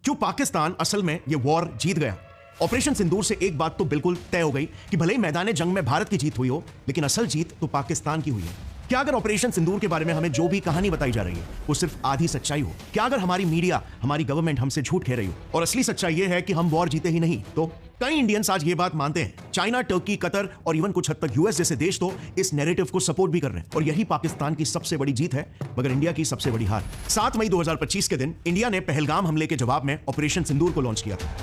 क्यों पाकिस्तान असल में ये वॉर जीत गया। ऑपरेशन सिंदूर से एक बात तो बिल्कुल तय हो गई कि भले ही मैदान जंग में भारत की जीत हुई हो, लेकिन असल जीत तो पाकिस्तान की हुई है। क्या अगर ऑपरेशन सिंदूर के बारे में हमें जो भी कहानी बताई जा रही है वो सिर्फ आधी सच्चाई हो? क्या अगर हमारी मीडिया, हमारी गवर्नमेंट हमसे झूठ कह रही हो और असली सच्चाई ये है कि हम वॉर जीते ही नहीं? तो कई इंडियंस आज ये बात मानते हैं। चाइना, टर्की, कतर और इवन कुछ हद तक यूएस जैसे देश तो इस नैरेटिव को सपोर्ट भी कर रहे हैं और यही पाकिस्तान की सबसे बड़ी जीत है, मगर इंडिया की सबसे बड़ी हार। 7 मई 2025 के दिन इंडिया ने पहलगाम हमले के जवाब में ऑपरेशन सिंदूर को लॉन्च किया था।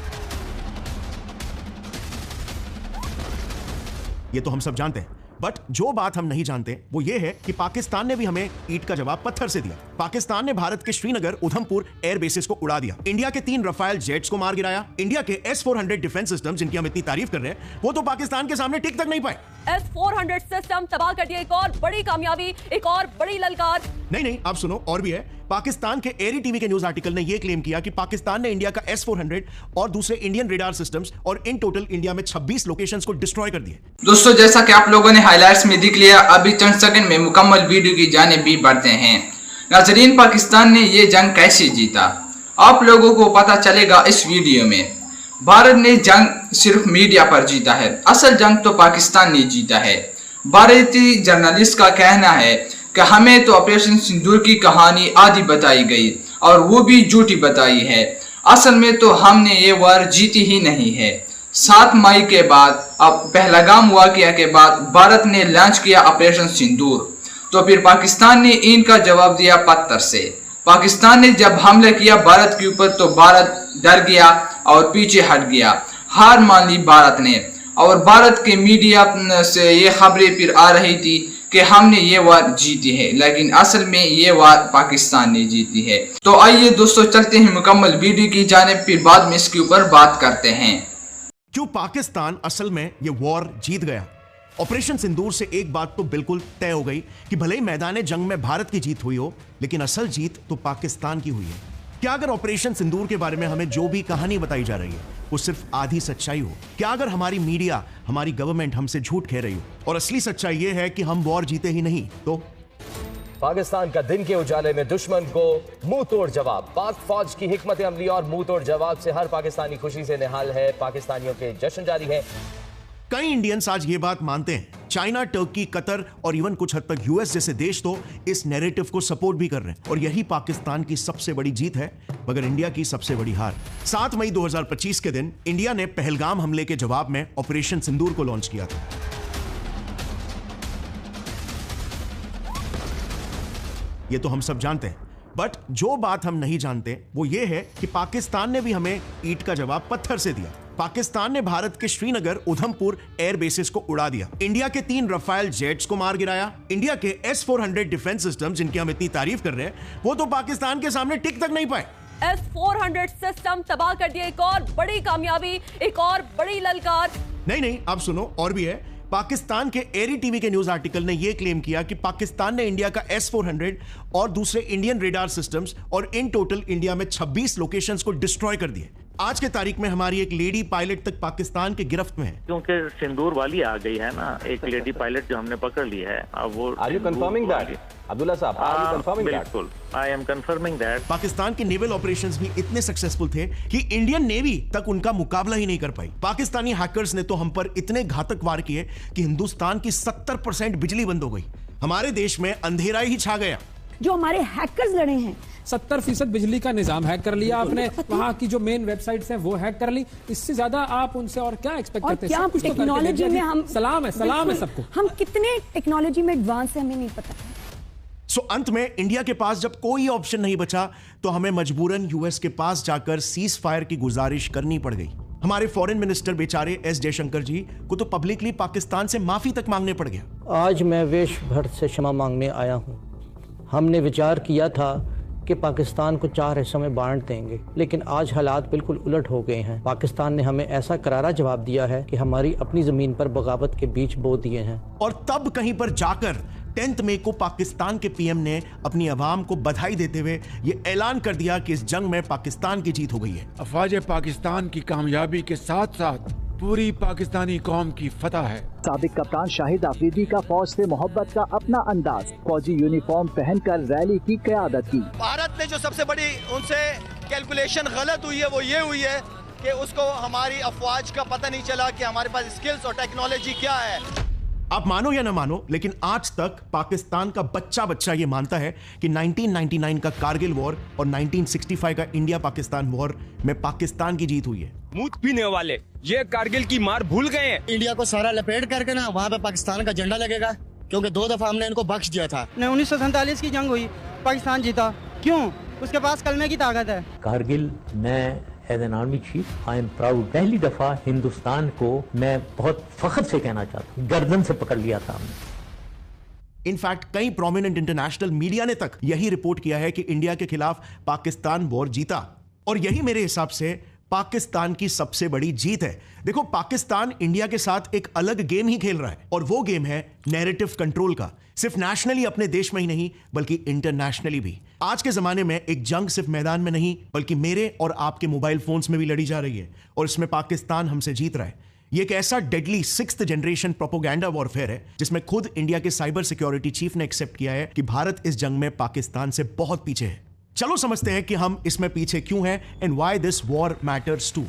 ये तो हम सब जानते हैं, बट जो बात हम नहीं जानते वो ये है कि पाकिस्तान ने भी हमें ईंट का जवाब पत्थर से दिया। पाकिस्तान ने भारत के श्रीनगर, उधमपुर एयर बेसिस को उड़ा दिया। इंडिया के 3 रफाल जेट्स को मार गिराया। इंडिया के S-400 डिफेंस सिस्टम, जिनकी हम इतनी तारीफ कर रहे हैं, वो तो पाकिस्तान के सामने टिक तक नहीं पाए। S-400 सिस्टम तबाह कर दिया। एक और बड़ी कामयाबी, एक और बड़ी ललकार। नहीं, आप सुनो, और भी है। पाकिस्तान के एरी टीवी के न्यूज आर्टिकल ने यह क्लेम किया कि पाकिस्तान ने इंडिया का S-400 और दूसरे इंडियन रेडार सिस्टम्स और इन टोटल इंडिया में 26 लोकेशंस को डिस्ट्रॉय कर दिए। दोस्तों, जैसा कि आप लोगों ने हाइलाइट्स में देख लिया, अभी चंद सेकंड में मुकम्मल वीडियो की जानिब भी बढ़ते हैं। नाजरीन, पाकिस्तान ने ये जंग कैसे जीता, आप लोगों को पता चलेगा इस वीडियो में। भारत ने जंग सिर्फ मीडिया पर जीता है, असल जंग तो पाकिस्तान ने जीता है। भारतीय जर्नलिस्ट का कहना है कि हमें तो ऑपरेशन सिंदूर की कहानी आधी बताई गई और वो भी झूठी बताई है। असल में तो हमने ये वार जीती ही नहीं है। 7 मई के बाद, अब पहलगाम वाक़या के बाद भारत ने लॉन्च किया ऑपरेशन सिंदूर, तो फिर पाकिस्तान ने इनका जवाब दिया पत्थर से। पाकिस्तान ने जब हमला किया भारत के ऊपर तो भारत डर गया और पीछे हट गया, हार मान ली भारत ने। और भारत के मीडिया से ये खबरें फिर आ रही थी कि हमने ये वार जीती है, लेकिन असल में ये वार पाकिस्तान ने जीती है। तो आइए दोस्तों, चलते हैं मुकम्मल वीडियो की जानिब, फिर बाद में इसके ऊपर बात करते हैं। क्यों पाकिस्तान असल में ये वॉर जीत गया। ऑपरेशन सिंदूर से एक बात तो बिल्कुल तय हो गई कि भले ही मैदान जंग में भारत की जीत हुई हो, लेकिन असल जीत तो पाकिस्तान की हुई है। क्या अगर ऑपरेशन सिंदूर के बारे में हमें जो भी कहानी बताई जा रही है वो सिर्फ आधी सच्चाई हो? क्या अगर हमारी मीडिया, हमारी गवर्नमेंट हमसे झूठ कह रही हो और असली सच्चाई ये है कि हम वॉर जीते ही नहीं? तो पाकिस्तान का दिन के उजाले में दुश्मन को मुंह तोड़ जवाब। पाक फौज की हिकमत अमली और मुंह तोड़ जवाब से हर पाकिस्तानी खुशी से निहाल है। पाकिस्तानियों के जश्न जारी है। कई इंडियंस आज ये बात मानते हैं। चाइना, टर्की, कतर और इवन कुछ हद तक यूएस जैसे देश तो इस नैरेटिव को सपोर्ट भी कर रहे हैं और यही पाकिस्तान की सबसे बड़ी जीत है, मगर इंडिया की सबसे बड़ी हार। 7 मई 2025 के दिन इंडिया ने पहलगाम हमले के जवाब में ऑपरेशन सिंदूर को लॉन्च किया था। ये तो हम सब जानते हैं, बट जो बात हम नहीं जानते वो ये है कि पाकिस्तान ने भी हमें ईंट का जवाब पत्थर से दिया। पाकिस्तान ने भारत के श्रीनगर, उधमपुर एयर बेसिस को उड़ा दिया। इंडिया के 3 रफाल जेट्स को मार गिराया। इंडिया के S-400 डिफेंस सिस्टम, जिनकी हम इतनी तारीफ कर रहे हैं, वो तो पाकिस्तान के सामने टिक तक नहीं पाए। S-400 सिस्टम तबाह कर दिया। एक और बड़ी कामयाबी, एक और बड़ी ललकार। नहीं, आप सुनो, और भी है। पाकिस्तान के एरी टीवी के न्यूज आर्टिकल ने यह क्लेम किया कि पाकिस्तान ने इंडिया का S-400 और दूसरे इंडियन रेडार सिस्टम्स और इन टोटल इंडिया में 26 लोकेशंस को डिस्ट्रॉय कर दिए। आज के तारीख में हमारी एक लेडी पायलट तक पाकिस्तान के गिरफ्त में है। क्योंकि सिंदूर वाली आ गई है ना, एक लेडी पायलट जो हमने पकड़ ली है। अब वो Are you confirming that? Abdullah साहब, are you confirming that? बिल्कुल, I am confirming that। Pakistan के नेवल ऑपरेशंस भी इतने सक्सेसफुल थे कि इंडियन नेवी तक उनका मुकाबला ही नहीं कर पाई। पाकिस्तानी हैकर्स ने तो हम पर इतने घातक वार किए कि हिंदुस्तान की 70% बिजली बंद हो गई। हमारे देश में अंधेरा ही छा गया। जो हमारे हैकर्स लड़े हैं, 70% बिजली का निजाम हैक कर लिया आपने। वहाँ की जो मेन वेबसाइट्स हैं वो हैक कर ली। इससे ज्यादा आप उनसे और क्या एक्सपेक्ट करते हैं? क्या टेक्नोलॉजी में हम सलाम है सबको। हम कितने टेक्नोलॉजी में एडवांस है हमें नहीं पता। सो अंत में इंडिया के पास जब कोई ऑप्शन नहीं बचा तो हमें मजबूरन यूएस के पास जाकर सीज फायर की गुजारिश करनी पड़ गई। हमारे फॉरेन मिनिस्टर बेचारे S जयशंकर जी को तो पब्लिकली पाकिस्तान से माफी तक मांगने पड़ गया। आज मैं वेश भर से क्षमा मांगने आया हूँ। हमने विचार किया था कि पाकिस्तान को 4 हिस्सों में बांट देंगे, लेकिन आज हालात बिल्कुल उलट हो गए हैं। पाकिस्तान ने हमें ऐसा करारा जवाब दिया है कि हमारी अपनी जमीन पर बगावत के बीज बो दिए हैं। और तब कहीं पर जाकर 10 मई को पाकिस्तान के पीएम ने अपनी आवाम को बधाई देते हुए ये ऐलान कर दिया कि इस जंग में पाकिस्तान की जीत हो गई है। अफवाज पाकिस्तान की कामयाबी के साथ साथ पूरी पाकिस्तानी कौम की फतह है। साबिक कप्तान शाहिद आफरीदी का फौज से मोहब्बत का अपना अंदाज, फौजी यूनिफॉर्म पहनकर रैली की क़यादत की। भारत ने जो सबसे बड़ी उनसे कैलकुलेशन गलत हुई है वो ये हुई है कि उसको हमारी अफवाज का पता नहीं चला कि हमारे पास स्किल्स और टेक्नोलॉजी क्या है। आप मानो या ना मानो, लेकिन आज तक पाकिस्तान का बच्चा ये मानता है कि 1999 का कारगिल वॉर और 1965 का इंडिया पाकिस्तान वॉर में पाकिस्तान की जीत हुई है। मूत पीने वाले ये कारगिल की मार भूल गए हैं। इंडिया को सारा लपेट करके ना वहाँ पे पाकिस्तान का झंडा लगेगा, क्योंकि 2 दफा हमने इनको बख्श दिया था। 1947 की जंग हुई, पाकिस्तान जीता, क्यों? उसके पास कलमे की ताकत है। कारगिल मैं as an army chief I am proud, पहली दफा हिंदुस्तान को मैं बहुत फख्र से कहना चाहता हूँ, गर्दन से पकड़ लिया था हमने। इनफैक्ट कई प्रोमिनेंट इंटरनेशनल मीडिया ने तक यही रिपोर्ट किया है कि इंडिया के खिलाफ पाकिस्तान वॉर जीता, और यही मेरे हिसाब से पाकिस्तान की सबसे बड़ी जीत है। देखो, पाकिस्तान इंडिया के साथ एक अलग गेम ही खेल रहा है, और वो गेम है नैरेटिव कंट्रोल का। सिर्फ नेशनली अपने देश में ही नहीं, बल्कि इंटरनेशनली भी। आज के जमाने में एक जंग सिर्फ मैदान में नहीं, बल्कि मेरे और आपके मोबाइल फोन्स में भी लड़ी जा रही है, और इसमें पाकिस्तान हमसे जीत रहा है। ये एक ऐसा deadly 6th generation propaganda warfare है जिसमें खुद इंडिया के साइबर सिक्योरिटी चीफ ने एक्सेप्ट किया है कि भारत इस जंग में पाकिस्तान से बहुत पीछे है। चलो समझते हैं कि हम इसमें पीछे क्यों हैं and why this war matters to.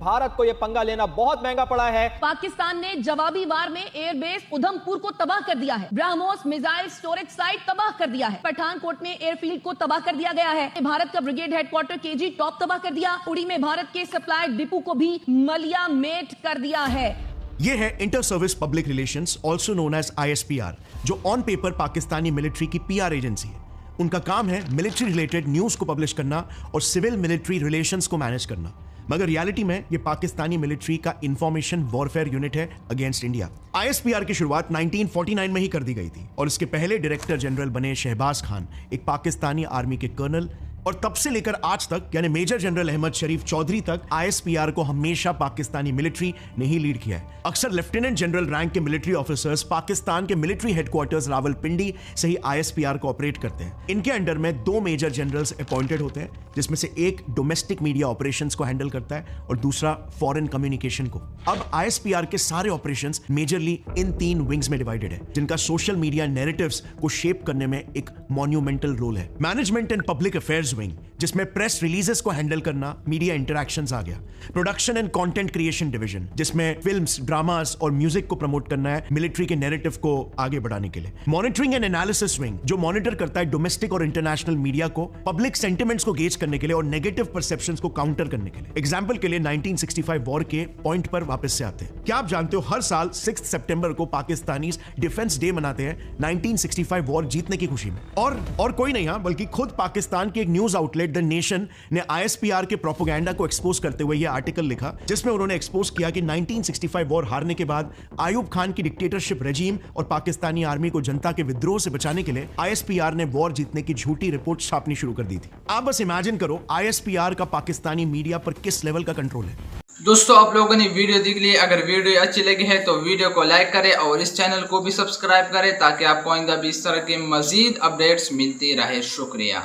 Bharat को यह पंगा लेना बहुत महंगा पड़ा है। पाकिस्तान ने जवाबी वार में एयरबेस उधमपुर को तबाह कर दिया है, ब्रह्मोस मिसाइल स्टोरेज साइट तबाह कर दिया है, पठानकोट में एयरफील्ड को तबाह कर दिया गया है, भारत का ब्रिगेड हेडक्वार्टर केजी टॉप तबाह कर दिया, उड़ी में भारत के सप्लाई डिपो को भी मलिया मेट कर दिया है। यह है inter service public relations, also known as ISPR, जो ऑन पेपर पाकिस्तानी मिलिट्री की PR एजेंसी है। उनका काम है मिलिट्री रिलेटेड न्यूज को पब्लिश करना और सिविल मिलिट्री रिलेशंस को मैनेज करना, मगर रियलिटी में ये पाकिस्तानी मिलिट्री का इंफॉर्मेशन वॉरफेयर यूनिट है अगेंस्ट इंडिया। ISPR की शुरुआत 1949 में ही कर दी गई थी, और इसके पहले डायरेक्टर जनरल बने शहबाज खान, एक पाकिस्तानी आर्मी के कर्नल, और तब से लेकर आज तक यानी मेजर जनरल अहमद शरीफ चौधरी तक ISPR को हमेशा पाकिस्तानी मिलिट्री ने ही लीड किया है। अक्सर लेफ्टिनेंट जनरल रैंक के मिलिट्री ऑफिसर्स पाकिस्तान के मिलिट्री हेडक्वार्टर्स रावलपिंडी से ही ISPR को ऑपरेट करते हैं। इनके अंडर में 2 मेजर जनरल्स अपॉइंटेड होते हैं, जिसमें से एक डोमेस्टिक मीडिया ऑपरेशंस को हैंडल करता है और दूसरा फॉरेन कम्युनिकेशन को। अब ISPR के सारे ऑपरेशंस मेजरली इन 3 विंग्स में डिवाइडेड है, जिनका सोशल मीडिया नैरेटिव्स को शेप करने में एक मॉन्यूमेंटल रोल है। Management and public affairs wing, जिसमें प्रेस रिलीजेस को हैंडल करना, मीडिया इंटरैक्शंस आ गया। Production and content creation division, जिसमें फिल्म्स, ड्रामास और म्यूजिक को प्रमोट करना है मिलिट्री के नैरेटिव को आगे बढ़ाने के लिए। मॉनिटरिंग एंड एनालिसिस विंग, जो मॉनिटर करता है डोमेस्टिक और इंटरनेशनल मीडिया को पब्लिक सेंटिमेंट्स को गेज करने के लिए और नेगेटिव परसेप्शंस को काउंटर करने के लिए। एग्जांपल के लिए 1965 वॉर के पॉइंट पर वापस से आते हैं। क्या आप जानते हो हर साल 6 सितंबर को पाकिस्तानीज डिफेंस डे मनाते हैं 1965 वॉर जीतने की खुशी में। और कोई नहीं, बल्कि खुद पाकिस्तान की एक न्यूज आउटलेट द नेशन ने ISPR के प्रोपोगेंडा को एक्सपोज करते हुए यह आर्टिकल लिखा, जिसमें उन्होंने एक्सपोज किया कि 1965 वॉर हारने के बाद आयूब खान की डिक्टेटरशिप रेजीम और पाकिस्तानी आर्मी को जनता के विद्रोह से बचाने के लिए ISPR ने वॉर जीतने की झूठी रिपोर्ट छापनी शुरू कर दी थी। आप बस इमेजिन करो ISPR का पाकिस्तानी मीडिया पर किस लेवल का कंट्रोल है। दोस्तों, आप लोगों ने वीडियो देख ली। अगर वीडियो अच्छी लगी है तो वीडियो को लाइक करें और इस चैनल को भी सब्सक्राइब करें, ताकि आपको आइंदा भी इस तरह के मजीद अपडेट्स मिलती रहे। शुक्रिया।